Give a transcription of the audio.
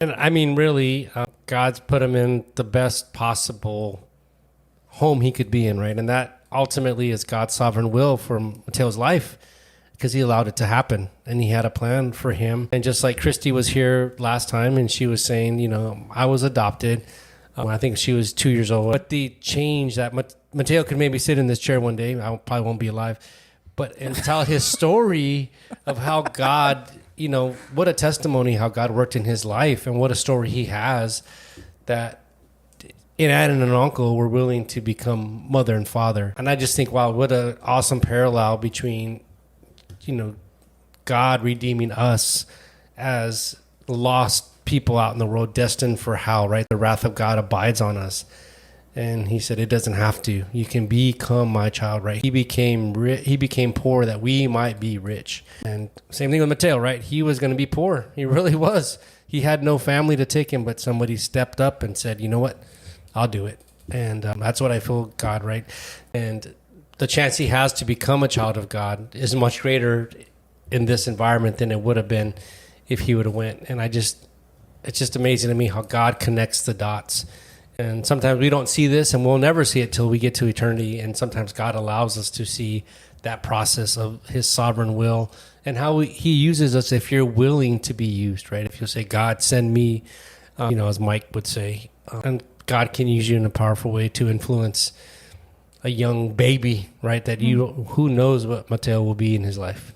And I mean, really, God's put him in the best possible home he could be in, right? And that ultimately is God's sovereign will for Mateo's life because he allowed it to happen and he had a plan for him. And just like Christy was here last time and she was saying, I was adopted. I think she was 2 years old. But the change that Mateo could maybe sit in this chair one day, I probably won't be alive, and tell his story of how God, what a testimony how God worked in his life and what a story he has that an aunt and an uncle were willing to become mother and father. And I just think, wow, what an awesome parallel between, God redeeming us as lost people out in the world destined for hell, right? The wrath of God abides on us. And he said, it doesn't have to. You can become my child, right? He became poor that we might be rich. And same thing with Mateo, right? He was going to be poor. He really was. He had no family to take him, but somebody stepped up and said, you know what? I'll do it. And that's what I feel God, right? And the chance he has to become a child of God is much greater in this environment than it would have been if he would have went. And it's just amazing to me how God connects the dots. And sometimes we don't see this and we'll never see it till we get to eternity. And sometimes God allows us to see that process of his sovereign will and how he uses us if you're willing to be used, right? If you'll say, God, send me, as Mike would say, and God can use you in a powerful way to influence a young baby, right? That who knows what Mateo will be in his life.